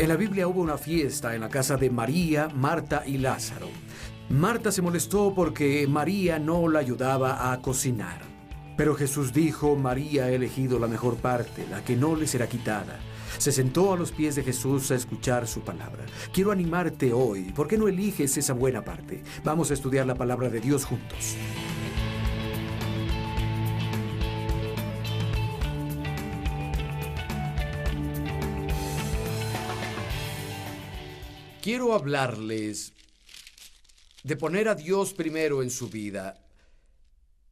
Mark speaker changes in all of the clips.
Speaker 1: En la Biblia hubo una fiesta en la casa de María, Marta y Lázaro. Marta se molestó porque María no la ayudaba a cocinar. Pero Jesús dijo: María ha elegido la mejor parte, la que no le será quitada. Se sentó a los pies de Jesús a escuchar su palabra. Quiero animarte hoy. ¿Por qué no eliges esa buena parte? Vamos a estudiar la palabra de Dios juntos. Quiero hablarles de poner a Dios primero en su vida.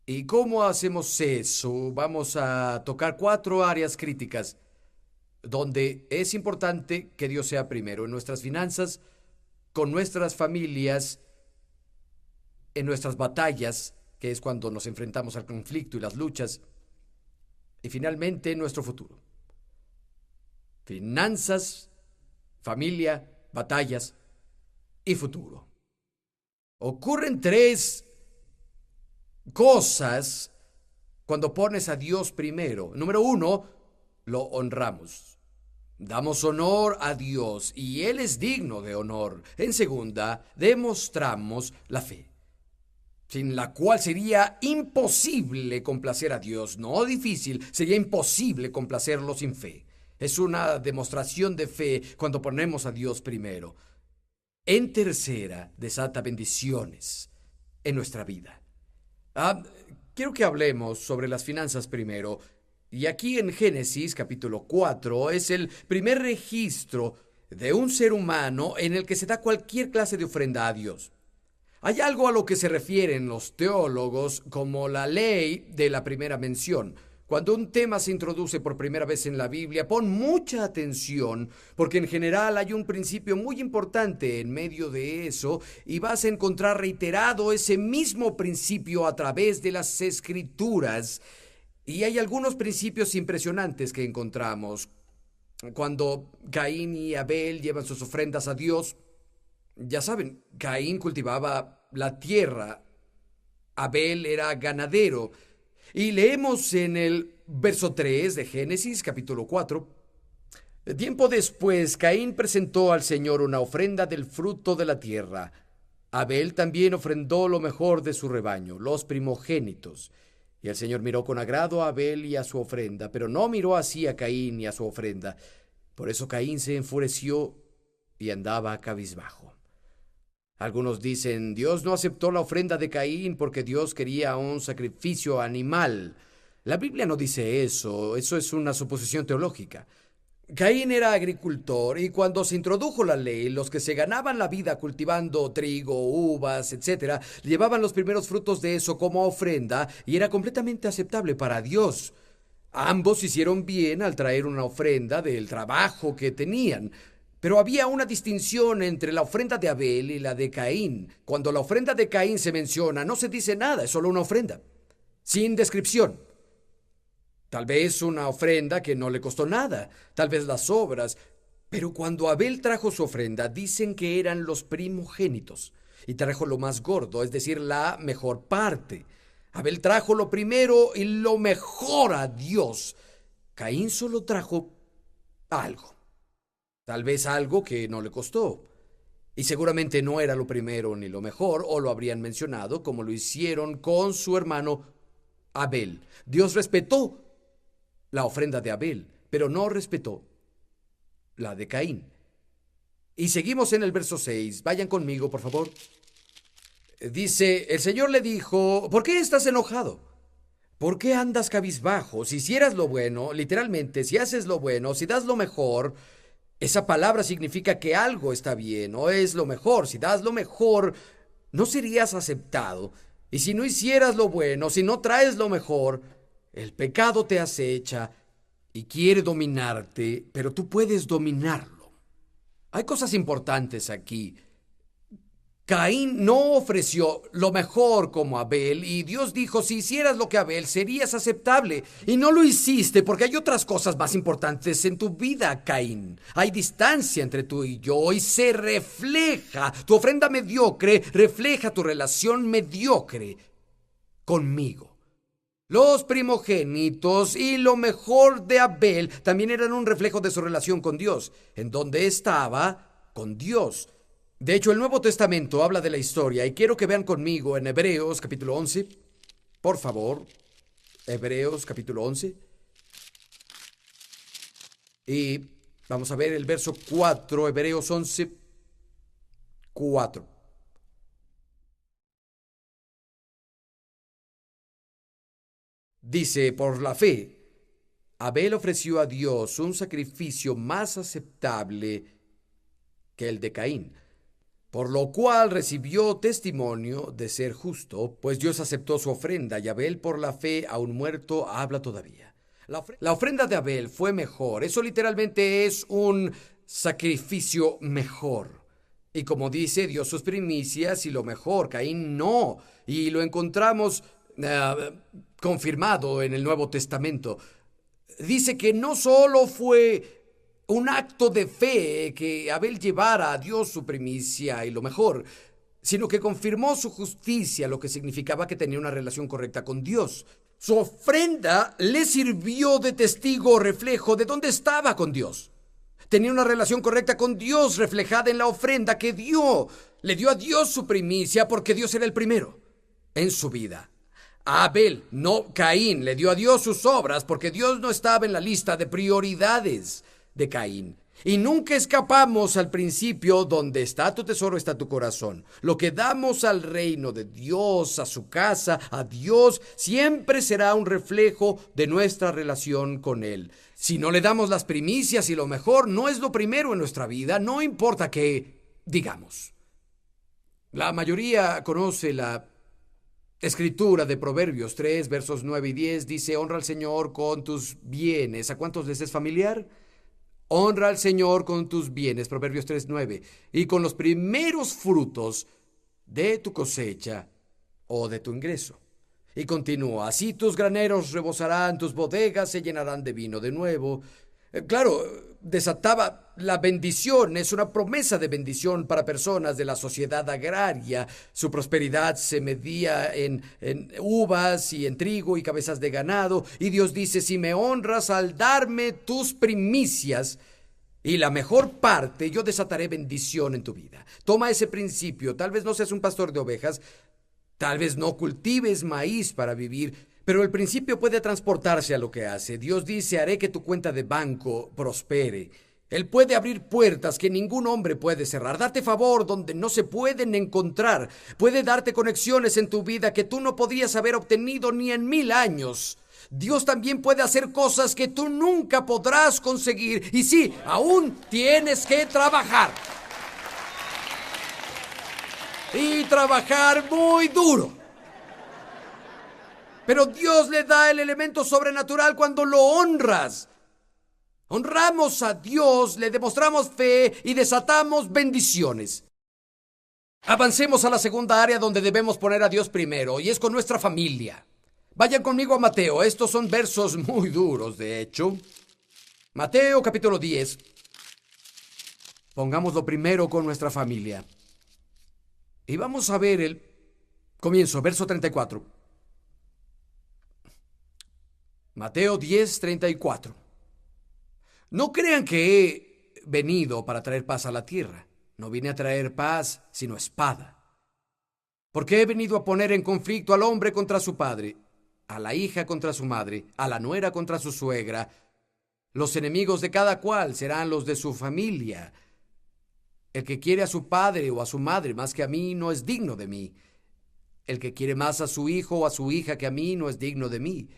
Speaker 1: ¿Y cómo hacemos eso? Vamos a tocar 4 áreas críticas donde es importante que Dios sea primero: en nuestras finanzas, con nuestras familias, en nuestras batallas, que es cuando nos enfrentamos al conflicto y las luchas, y finalmente en nuestro futuro. Finanzas, familia, batallas y futuro. Ocurren 3 cosas cuando pones a Dios primero. Número 1, lo honramos. Damos honor a Dios y Él es digno de honor. En segunda, demostramos la fe, sin la cual sería imposible complacer a Dios. No difícil, sería imposible complacerlo sin fe. Es una demostración de fe cuando ponemos a Dios primero. En tercera, desata bendiciones en nuestra vida. Quiero que hablemos sobre las finanzas primero. Y aquí en Génesis capítulo 4 es el primer registro de un ser humano en el que se da cualquier clase de ofrenda a Dios. Hay algo a lo que se refieren los teólogos como la ley de la primera mención. Cuando un tema se introduce por primera vez en la Biblia, pon mucha atención, porque en general hay un principio muy importante en medio de eso, y vas a encontrar reiterado ese mismo principio a través de las Escrituras. Y hay algunos principios impresionantes que encontramos. Cuando Caín y Abel llevan sus ofrendas a Dios, ya saben, Caín cultivaba la tierra, Abel era ganadero. Y leemos en el verso 3 de Génesis capítulo 4: tiempo después, Caín presentó al Señor una ofrenda del fruto de la tierra. Abel también ofrendó lo mejor de su rebaño, los primogénitos. Y el Señor miró con agrado a Abel y a su ofrenda, pero no miró así a Caín y a su ofrenda. Por eso Caín se enfureció y andaba cabizbajo. Algunos dicen: Dios no aceptó la ofrenda de Caín porque Dios quería un sacrificio animal. La Biblia no dice eso. Eso es una suposición teológica. Caín era agricultor y cuando se introdujo la ley, los que se ganaban la vida cultivando trigo, uvas, etc., llevaban los primeros frutos de eso como ofrenda y era completamente aceptable para Dios. Ambos hicieron bien al traer una ofrenda del trabajo que tenían. Pero había una distinción entre la ofrenda de Abel y la de Caín. Cuando la ofrenda de Caín se menciona, no se dice nada, es solo una ofrenda, sin descripción. Tal vez una ofrenda que no le costó nada, tal vez las obras. Pero cuando Abel trajo su ofrenda, dicen que eran los primogénitos. Y trajo lo más gordo, es decir, la mejor parte. Abel trajo lo primero y lo mejor a Dios. Caín solo trajo algo. Tal vez algo que no le costó. Y seguramente no era lo primero ni lo mejor, o lo habrían mencionado como lo hicieron con su hermano Abel. Dios respetó la ofrenda de Abel, pero no respetó la de Caín. Y seguimos en el verso 6. Vayan conmigo, por favor. Dice: el Señor le dijo: ¿por qué estás enojado? ¿Por qué andas cabizbajo? Si hicieras lo bueno, literalmente, si haces lo bueno, si das lo mejor, esa palabra significa que algo está bien o es lo mejor. Si das lo mejor, no serías aceptado. Y si no hicieras lo bueno, si no traes lo mejor, el pecado te acecha y quiere dominarte, pero tú puedes dominarlo. Hay cosas importantes aquí. Caín no ofreció lo mejor como Abel y Dios dijo: si hicieras lo que Abel serías aceptable, y no lo hiciste porque hay otras cosas más importantes en tu vida, Caín. Hay distancia entre tú y yo y se refleja. Tu ofrenda mediocre refleja tu relación mediocre conmigo. Los primogénitos y lo mejor de Abel también eran un reflejo de su relación con Dios, en donde estaba con Dios. De hecho, el Nuevo Testamento habla de la historia y quiero que vean conmigo en Hebreos capítulo 11. Por favor, Hebreos capítulo 11. Y vamos a ver el verso 4, Hebreos 11, 4. Dice, por la fe, Abel ofreció a Dios un sacrificio más aceptable que el de Caín, por lo cual recibió testimonio de ser justo, pues Dios aceptó su ofrenda y Abel por la fe, aun muerto, habla todavía. La ofrenda de Abel fue mejor, eso literalmente es un sacrificio mejor. Y como dice, dio sus primicias y lo mejor, Caín no. Y lo encontramos confirmado en el Nuevo Testamento. Dice que no solo fue un acto de fe que Abel llevara a Dios su primicia y lo mejor, sino que confirmó su justicia, lo que significaba que tenía una relación correcta con Dios. Su ofrenda le sirvió de testigo o reflejo de dónde estaba con Dios. Tenía una relación correcta con Dios reflejada en la ofrenda que dio. Le dio a Dios su primicia porque Dios era el primero en su vida. A Abel, no Caín, le dio a Dios sus obras porque Dios no estaba en la lista de prioridades de Caín. Y nunca escapamos al principio: donde está tu tesoro está tu corazón. Lo que damos al reino de Dios, a su casa, a Dios, siempre será un reflejo de nuestra relación con Él. Si no le damos las primicias y lo mejor, no es lo primero en nuestra vida, no importa qué digamos. La mayoría conoce la Escritura de Proverbios 3, versos 9 y 10, dice: honra al Señor con tus bienes. ¿A cuántos les es familiar? Honra al Señor con tus bienes, Proverbios 3, 9, y con los primeros frutos de tu cosecha o de tu ingreso. Y continúa: así tus graneros rebosarán, tus bodegas se llenarán de vino de nuevo. Claro, desataba la bendición, es una promesa de bendición para personas de la sociedad agraria. Su prosperidad se medía en uvas y en trigo y cabezas de ganado. Y Dios dice: si me honras al darme tus primicias y la mejor parte, yo desataré bendición en tu vida. Toma ese principio. Tal vez no seas un pastor de ovejas, tal vez no cultives maíz para vivir, pero el principio puede transportarse a lo que hace. Dios dice: haré que tu cuenta de banco prospere. Él puede abrir puertas que ningún hombre puede cerrar, darte favor donde no se pueden encontrar. Puede darte conexiones en tu vida que tú no podrías haber obtenido ni en 1000 años. Dios también puede hacer cosas que tú nunca podrás conseguir. Y sí, aún tienes que trabajar. Y trabajar muy duro. Pero Dios le da el elemento sobrenatural cuando lo honras. Honramos a Dios, le demostramos fe y desatamos bendiciones. Avancemos a la segunda área donde debemos poner a Dios primero, y es con nuestra familia. Vayan conmigo a Mateo. Estos son versos muy duros, de hecho. Mateo capítulo 10. Pongámoslo primero con nuestra familia. Y vamos a ver el comienzo, verso 34. Mateo 10, 34. No crean que he venido para traer paz a la tierra. No vine a traer paz, sino espada. Porque he venido a poner en conflicto al hombre contra su padre, a la hija contra su madre, a la nuera contra su suegra. Los enemigos de cada cual serán los de su familia. El que quiere a su padre o a su madre más que a mí no es digno de mí. El que quiere más a su hijo o a su hija que a mí no es digno de mí.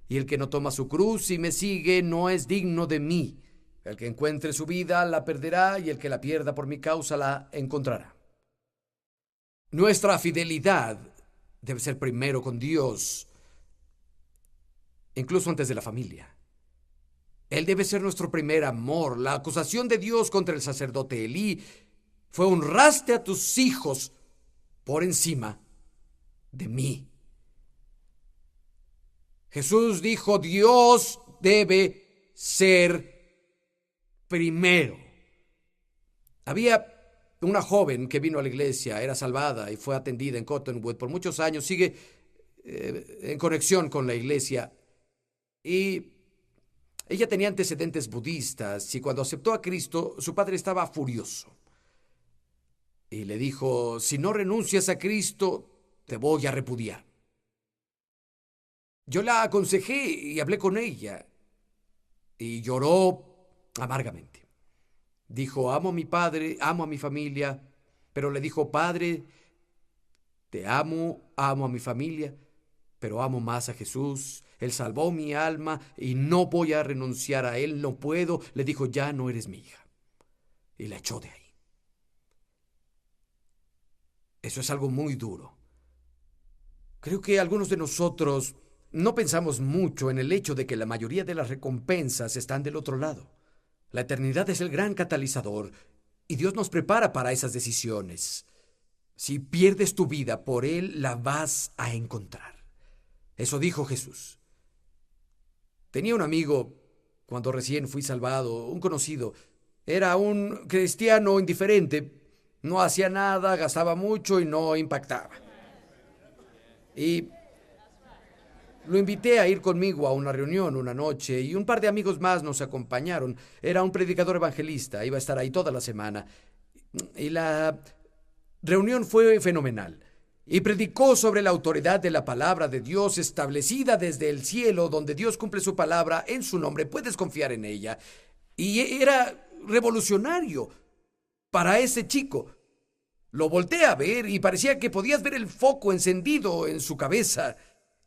Speaker 1: Y el que no toma su cruz y me sigue no es digno de mí. El que encuentre su vida la perderá, y el que la pierda por mi causa la encontrará. Nuestra fidelidad debe ser primero con Dios, incluso antes de la familia. Él debe ser nuestro primer amor. La acusación de Dios contra el sacerdote Elí fue: honraste a tus hijos por encima de mí. Jesús dijo: Dios debe ser primero. Había una joven que vino a la iglesia, era salvada y fue atendida en Cottonwood por muchos años. Sigue en conexión con la iglesia. Y ella tenía antecedentes budistas y cuando aceptó a Cristo, su padre estaba furioso. Y le dijo, si no renuncias a Cristo, te voy a repudiar. Yo la aconsejé y hablé con ella. Y lloró amargamente. Dijo, amo a mi padre, amo a mi familia, pero le dijo, Padre, te amo, amo a mi familia, pero amo más a Jesús. Él salvó mi alma y no voy a renunciar a Él, no puedo. Le dijo, ya no eres mi hija. Y la echó de ahí. Eso es algo muy duro. Creo que algunos de nosotros no pensamos mucho en el hecho de que la mayoría de las recompensas están del otro lado. La eternidad es el gran catalizador y Dios nos prepara para esas decisiones. Si pierdes tu vida por Él, la vas a encontrar. Eso dijo Jesús. Tenía un amigo cuando recién fui salvado, un conocido. Era un cristiano indiferente. No hacía nada, gastaba mucho y no impactaba. Y lo invité a ir conmigo a una reunión una noche y un par de amigos más nos acompañaron. Era un predicador evangelista, iba a estar ahí toda la semana. Y la reunión fue fenomenal. Y predicó sobre la autoridad de la palabra de Dios establecida desde el cielo, donde Dios cumple su palabra en su nombre. Puedes confiar en ella. Y era revolucionario para ese chico. Lo volteé a ver y parecía que podías ver el foco encendido en su cabeza.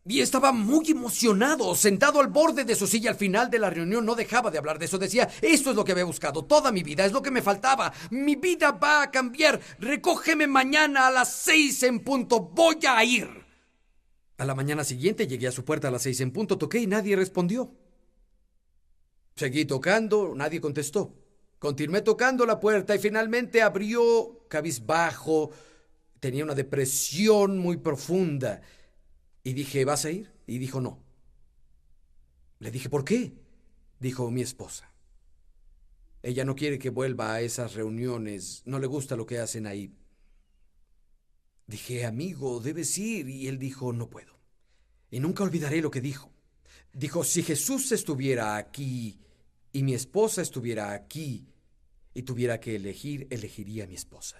Speaker 1: Y estaba muy emocionado, sentado al borde de su silla al final de la reunión. No dejaba de hablar de eso. Decía, esto es lo que había buscado toda mi vida, es lo que me faltaba. Mi vida va a cambiar. Recógeme mañana a las 6 en punto. Voy a ir. A la mañana siguiente llegué a su puerta a las 6 en punto. Toqué y nadie respondió. Seguí tocando, nadie contestó. Continué tocando la puerta y finalmente abrió cabizbajo. Tenía una depresión muy profunda. Y dije, ¿vas a ir? Y dijo, no. Le dije, ¿por qué? Dijo, mi esposa. Ella no quiere que vuelva a esas reuniones. No le gusta lo que hacen ahí. Dije, amigo, debes ir. Y él dijo, no puedo. Y nunca olvidaré lo que dijo. Dijo, si Jesús estuviera aquí y mi esposa estuviera aquí y tuviera que elegir, elegiría a mi esposa.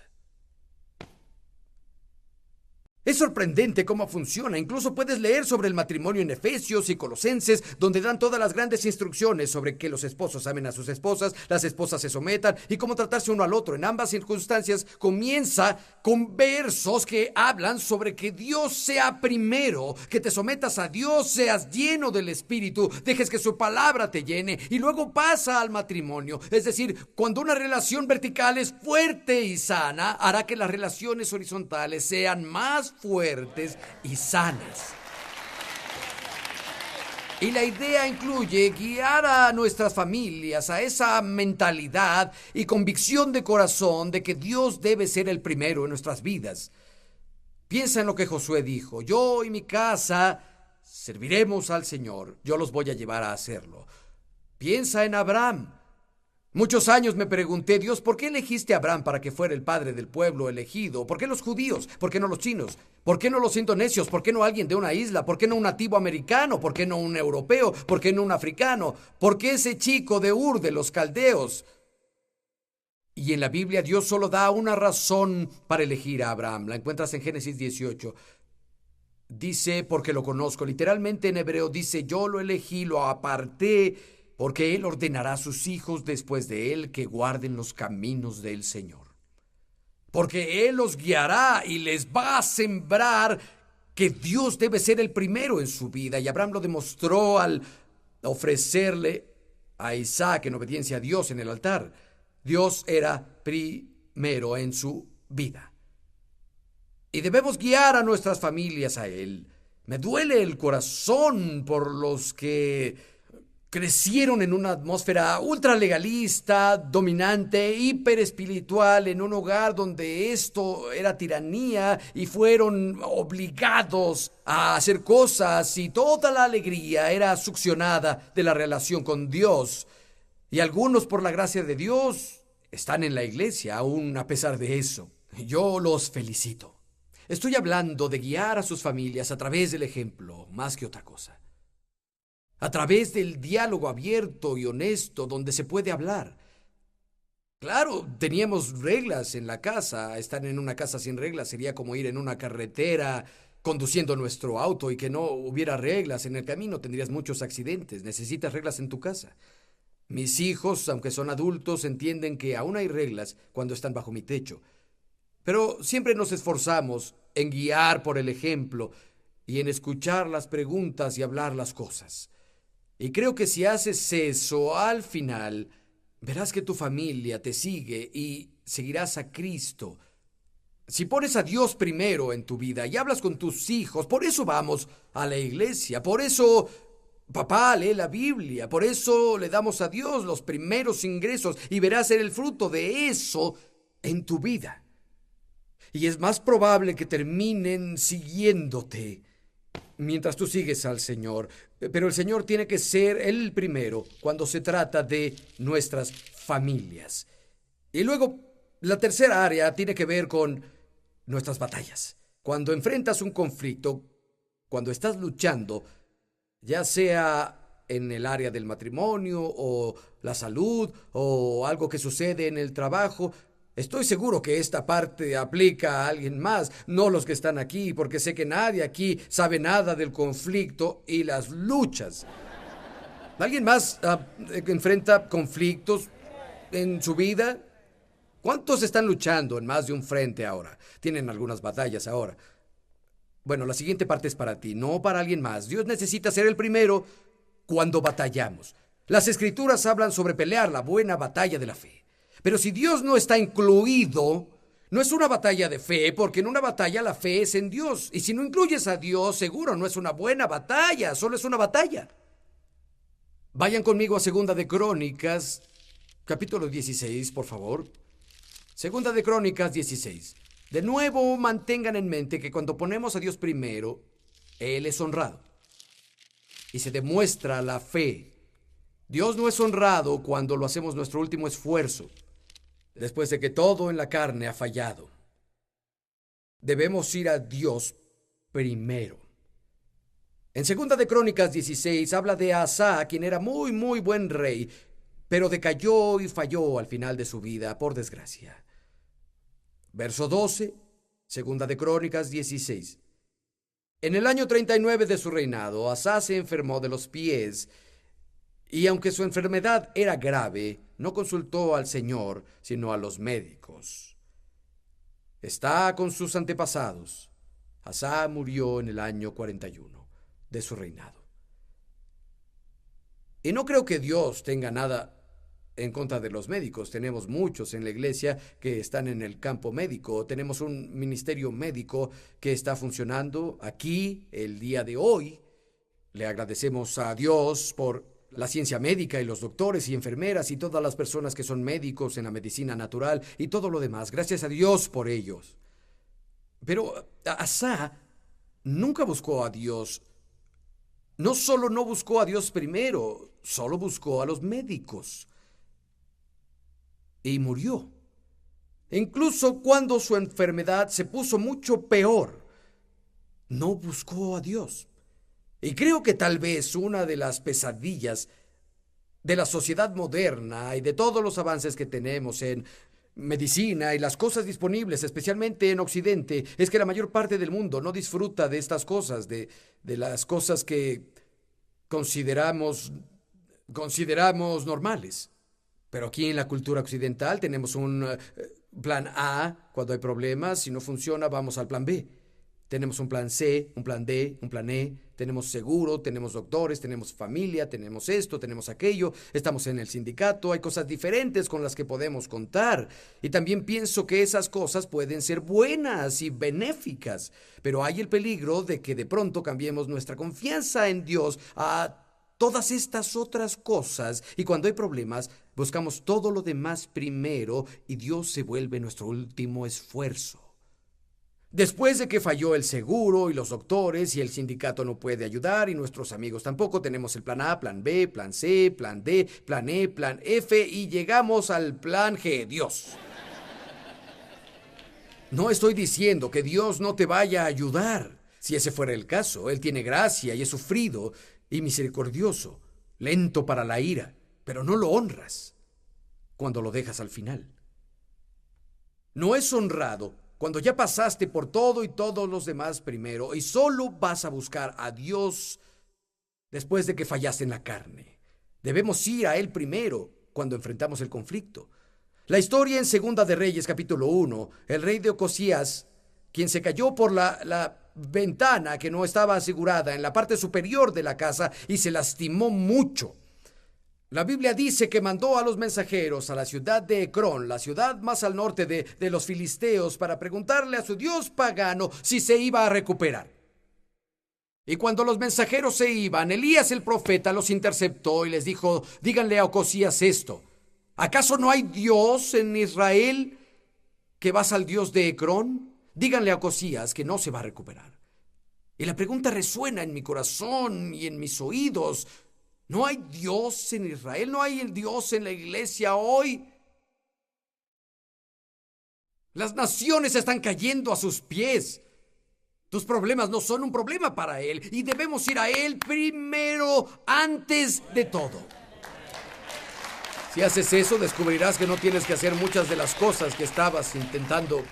Speaker 1: Es sorprendente cómo funciona. Incluso puedes leer sobre el matrimonio en Efesios y Colosenses, donde dan todas las grandes instrucciones sobre que los esposos amen a sus esposas, las esposas se sometan y cómo tratarse uno al otro. En ambas circunstancias comienza con versos que hablan sobre que Dios sea primero, que te sometas a Dios, seas lleno del Espíritu, dejes que su palabra te llene y luego pasa al matrimonio. Es decir, cuando una relación vertical es fuerte y sana, hará que las relaciones horizontales sean más fuertes y sanas. Y la idea incluye guiar a nuestras familias a esa mentalidad y convicción de corazón de que Dios debe ser el primero en nuestras vidas. Piensa en lo que Josué dijo: yo y mi casa serviremos al Señor, yo los voy a llevar a hacerlo. Piensa en Abraham. Muchos años me pregunté, Dios, ¿por qué elegiste a Abraham para que fuera el padre del pueblo elegido? ¿Por qué los judíos? ¿Por qué no los chinos? ¿Por qué no los indonesios? ¿Por qué no alguien de una isla? ¿Por qué no un nativo americano? ¿Por qué no un europeo? ¿Por qué no un africano? ¿Por qué ese chico de Ur de los caldeos? Y en la Biblia Dios solo da una razón para elegir a Abraham. La encuentras en Génesis 18. Dice, porque lo conozco. Literalmente en hebreo dice, yo lo elegí, lo aparté, porque Él ordenará a sus hijos después de Él que guarden los caminos del Señor. Porque Él los guiará y les va a sembrar que Dios debe ser el primero en su vida. Y Abraham lo demostró al ofrecerle a Isaac en obediencia a Dios en el altar. Dios era primero en su vida. Y debemos guiar a nuestras familias a Él. Me duele el corazón por los que crecieron en una atmósfera ultralegalista, dominante, hiperespiritual, en un hogar donde esto era tiranía y fueron obligados a hacer cosas y toda la alegría era succionada de la relación con Dios. Y algunos, por la gracia de Dios, están en la iglesia aún a pesar de eso. Yo los felicito. Estoy hablando de guiar a sus familias a través del ejemplo, más que otra cosa. A través del diálogo abierto y honesto donde se puede hablar. Claro, teníamos reglas en la casa. Estar en una casa sin reglas sería como ir en una carretera conduciendo nuestro auto y que no hubiera reglas en el camino. Tendrías muchos accidentes. Necesitas reglas en tu casa. Mis hijos, aunque son adultos, entienden que aún hay reglas cuando están bajo mi techo. Pero siempre nos esforzamos en guiar por el ejemplo y en escuchar las preguntas y hablar las cosas. Y creo que si haces eso al final, verás que tu familia te sigue y seguirás a Cristo. Si pones a Dios primero en tu vida y hablas con tus hijos, por eso vamos a la iglesia, por eso papá lee la Biblia, por eso le damos a Dios los primeros ingresos y verás el fruto de eso en tu vida. Y es más probable que terminen siguiéndote mientras tú sigues al Señor. Pero el Señor tiene que ser el primero cuando se trata de nuestras familias. Y luego, la tercera área tiene que ver con nuestras batallas. Cuando enfrentas un conflicto, cuando estás luchando, ya sea en el área del matrimonio o la salud o algo que sucede en el trabajo, estoy seguro que esta parte aplica a alguien más, no los que están aquí, porque sé que nadie aquí sabe nada del conflicto y las luchas. ¿Alguien más enfrenta conflictos en su vida? ¿Cuántos están luchando en más de un frente ahora? Tienen algunas batallas ahora. Bueno, la siguiente parte es para ti, no para alguien más. Dios necesita ser el primero cuando batallamos. Las Escrituras hablan sobre pelear la buena batalla de la fe. Pero si Dios no está incluido, no es una batalla de fe, porque en una batalla la fe es en Dios. Y si no incluyes a Dios, seguro no es una buena batalla, solo es una batalla. Vayan conmigo a Segunda de Crónicas, capítulo 16, por favor. Segunda de Crónicas 16. De nuevo, mantengan en mente que cuando ponemos a Dios primero, Él es honrado. Y se demuestra la fe. Dios no es honrado cuando lo hacemos nuestro último esfuerzo, después de que todo en la carne ha fallado. Debemos ir a Dios primero. En Segunda de Crónicas 16 habla de Asa, quien era muy buen rey, pero decayó y falló al final de su vida, por desgracia. Verso 12, Segunda de Crónicas 16. En el año 39 de su reinado, Asa se enfermó de los pies, y aunque su enfermedad era grave, no consultó al Señor, sino a los médicos. Está con sus antepasados. Asa murió en el año 41 de su reinado. Y no creo que Dios tenga nada en contra de los médicos. Tenemos muchos en la iglesia que están en el campo médico. Tenemos un ministerio médico que está funcionando aquí el día de hoy. Le agradecemos a Dios por la ciencia médica y los doctores y enfermeras y todas las personas que son médicos en la medicina natural y todo lo demás. Gracias a Dios por ellos. Pero Asa nunca buscó a Dios. No solo no buscó a Dios primero, solo buscó a los médicos. Y murió. Incluso cuando su enfermedad se puso mucho peor, no buscó a Dios. Y creo que tal vez una de las pesadillas de la sociedad moderna y de todos los avances que tenemos en medicina y las cosas disponibles, especialmente en Occidente, es que la mayor parte del mundo no disfruta de estas cosas, de las cosas que consideramos normales. Pero aquí en la cultura occidental tenemos un plan A cuando hay problemas. Si no funciona, vamos al plan B. Tenemos un plan C, un plan D, un plan E. Tenemos seguro, tenemos doctores, tenemos familia, tenemos esto, tenemos aquello. Estamos en el sindicato. Hay cosas diferentes con las que podemos contar. Y también pienso que esas cosas pueden ser buenas y benéficas. Pero hay el peligro de que de pronto cambiemos nuestra confianza en Dios a todas estas otras cosas, y cuando hay problemas, buscamos todo lo demás primero y Dios se vuelve nuestro último esfuerzo. Después de que falló el seguro y los doctores y el sindicato no puede ayudar y nuestros amigos tampoco, tenemos el plan A, plan B, plan C, plan D, plan E, plan F y llegamos al plan G, Dios. No estoy diciendo que Dios no te vaya a ayudar. Si ese fuera el caso, Él tiene gracia y es sufrido y misericordioso, lento para la ira, pero no lo honras cuando lo dejas al final. No es honrado cuando ya pasaste por todo y todos los demás primero y solo vas a buscar a Dios después de que fallaste en la carne. Debemos ir a Él primero cuando enfrentamos el conflicto. La historia en Segunda de Reyes, capítulo 1, el rey de Ocosías, quien se cayó por la ventana que no estaba asegurada en la parte superior de la casa y se lastimó mucho. La Biblia dice que mandó a los mensajeros a la ciudad de Ecrón, la ciudad más al norte de los filisteos, para preguntarle a su dios pagano si se iba a recuperar. Y cuando los mensajeros se iban, Elías el profeta los interceptó y les dijo: díganle a Ocosías esto: ¿acaso no hay Dios en Israel que vas al Dios de Ecrón? Díganle a Ocosías que no se va a recuperar. Y la pregunta resuena en mi corazón y en mis oídos. ¿No hay Dios en Israel? ¿No hay el Dios en la iglesia hoy? Las naciones están cayendo a sus pies. Tus problemas no son un problema para Él y debemos ir a Él primero, antes de todo. Si haces eso, descubrirás que no tienes que hacer muchas de las cosas que estabas intentando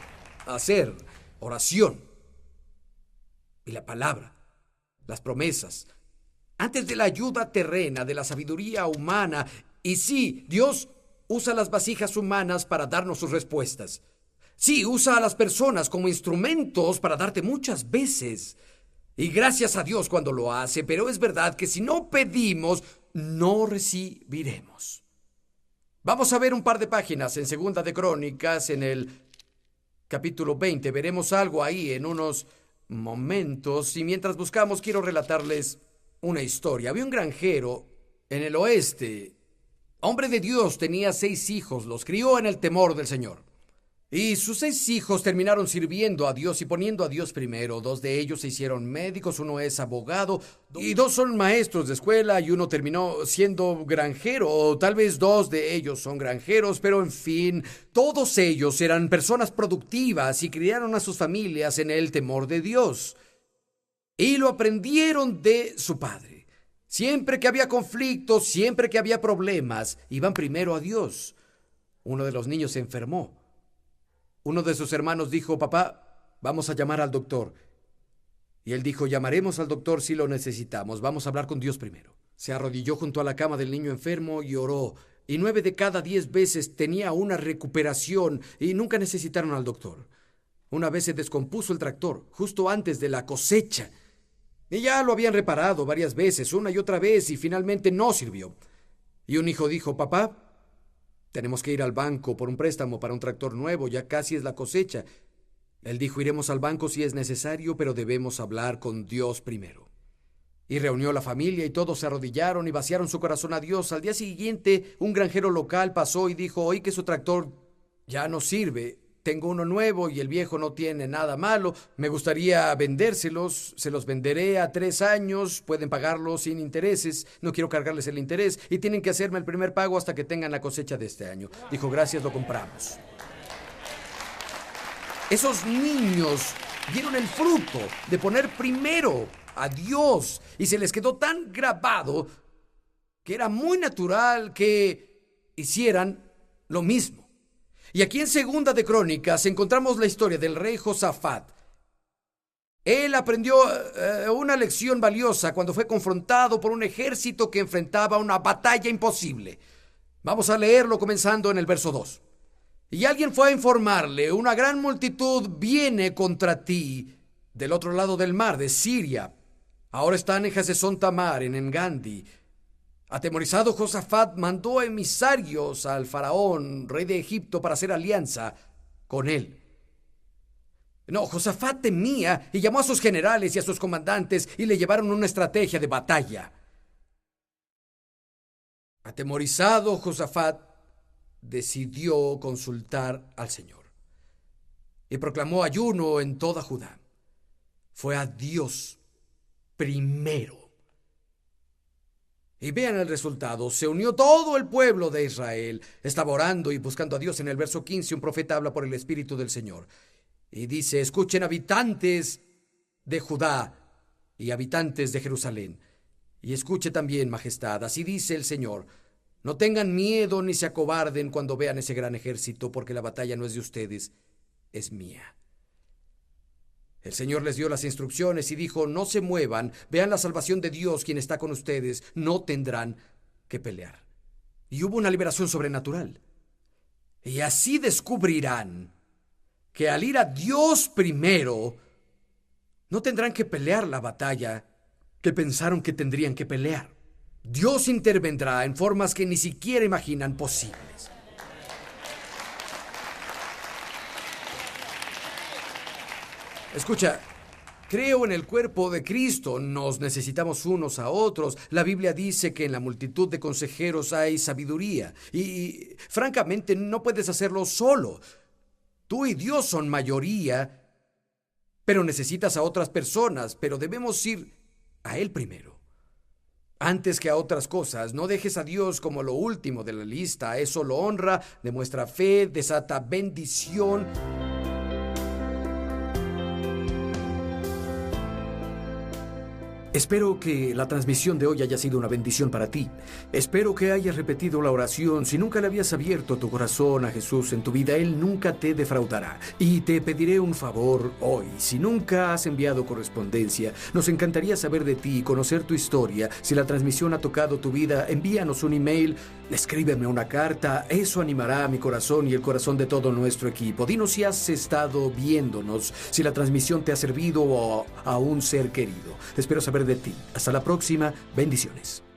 Speaker 1: hacer. Oración y la palabra, las promesas, antes de la ayuda terrena, de la sabiduría humana. Y sí, Dios usa las vasijas humanas para darnos sus respuestas. Sí, usa a las personas como instrumentos para darte muchas veces. Y gracias a Dios cuando lo hace, pero es verdad que si no pedimos, no recibiremos. Vamos a ver un par de páginas en Segunda de Crónicas, en el capítulo 20. Veremos algo ahí en unos momentos. Y mientras buscamos, quiero relatarles una historia. Había un granjero en el oeste. Hombre de Dios, tenía 6 hijos. Los crió en el temor del Señor. Y sus 6 hijos terminaron sirviendo a Dios y poniendo a Dios primero. 2 de ellos se hicieron médicos, uno es abogado, y 2 son maestros de escuela, y uno terminó siendo granjero, o tal vez 2 de ellos son granjeros, pero en fin, todos ellos eran personas productivas y criaron a sus familias en el temor de Dios. Y lo aprendieron de su padre. Siempre que había conflictos, siempre que había problemas, iban primero a Dios. Uno de los niños se enfermó. Uno de sus hermanos dijo: papá, vamos a llamar al doctor. Y él dijo: llamaremos al doctor si lo necesitamos, vamos a hablar con Dios primero. Se arrodilló junto a la cama del niño enfermo y oró. Y 9 de cada 10 veces tenía una recuperación y nunca necesitaron al doctor. Una vez se descompuso el tractor, justo antes de la cosecha. Y ya lo habían reparado varias veces, una y otra vez, y finalmente no sirvió. Y un hijo dijo: papá, tenemos que ir al banco por un préstamo para un tractor nuevo, ya casi es la cosecha. Él dijo: iremos al banco si es necesario, pero debemos hablar con Dios primero. Y reunió la familia y todos se arrodillaron y vaciaron su corazón a Dios. Al día siguiente, un granjero local pasó y dijo: oí que su tractor ya no sirve. Tengo uno nuevo y el viejo no tiene nada malo. Me gustaría vendérselos. Se los venderé a 3 años. Pueden pagarlos sin intereses. No quiero cargarles el interés. Y tienen que hacerme el primer pago hasta que tengan la cosecha de este año. Dijo: gracias, lo compramos. Esos niños vieron el fruto de poner primero a Dios. Y se les quedó tan grabado que era muy natural que hicieran lo mismo. Y aquí en Segunda de Crónicas encontramos la historia del rey Josafat. Él aprendió una lección valiosa cuando fue confrontado por un ejército que enfrentaba una batalla imposible. Vamos a leerlo comenzando en el verso 2. Y alguien fue a informarle: una gran multitud viene contra ti del otro lado del mar, de Siria. Ahora están en Hazezón Tamar, en Engandi. Atemorizado, Josafat mandó emisarios al faraón, rey de Egipto, para hacer alianza con él. No, Josafat temía y llamó a sus generales y a sus comandantes y le llevaron una estrategia de batalla. Atemorizado, Josafat decidió consultar al Señor y proclamó ayuno en toda Judá. Fue a Dios primero. Y vean el resultado: se unió todo el pueblo de Israel. Estaba orando y buscando a Dios. En el verso 15, un profeta habla por el Espíritu del Señor. Y dice, escuchen habitantes de Judá y habitantes de Jerusalén. Y escuche también, majestad, así dice el Señor, no tengan miedo ni se acobarden cuando vean ese gran ejército, porque la batalla no es de ustedes, es mía. El Señor les dio las instrucciones y dijo, no se muevan, vean la salvación de Dios, quien está con ustedes, no tendrán que pelear. Y hubo una liberación sobrenatural. Y así descubrirán que al ir a Dios primero, no tendrán que pelear la batalla que pensaron que tendrían que pelear. Dios intervendrá en formas que ni siquiera imaginan posibles. Escucha, creo en el cuerpo de Cristo, nos necesitamos unos a otros. La Biblia dice que en la multitud de consejeros hay sabiduría y francamente no puedes hacerlo solo. Tú y Dios son mayoría, pero necesitas a otras personas, pero debemos ir a Él primero. Antes que a otras cosas, no dejes a Dios como lo último de la lista. Eso lo honra, demuestra fe, desata bendición. Espero que la transmisión de hoy haya sido una bendición para ti. Espero que hayas repetido la oración. Si nunca le habías abierto tu corazón a Jesús en tu vida, Él nunca te defraudará. Y te pediré un favor hoy. Si nunca has enviado correspondencia, nos encantaría saber de ti y conocer tu historia. Si la transmisión ha tocado tu vida, envíanos un email, escríbeme una carta. Eso animará a mi corazón y el corazón de todo nuestro equipo. Dinos si has estado viéndonos, si la transmisión te ha servido o a un ser querido. Espero saber de ti. Hasta la próxima. Bendiciones.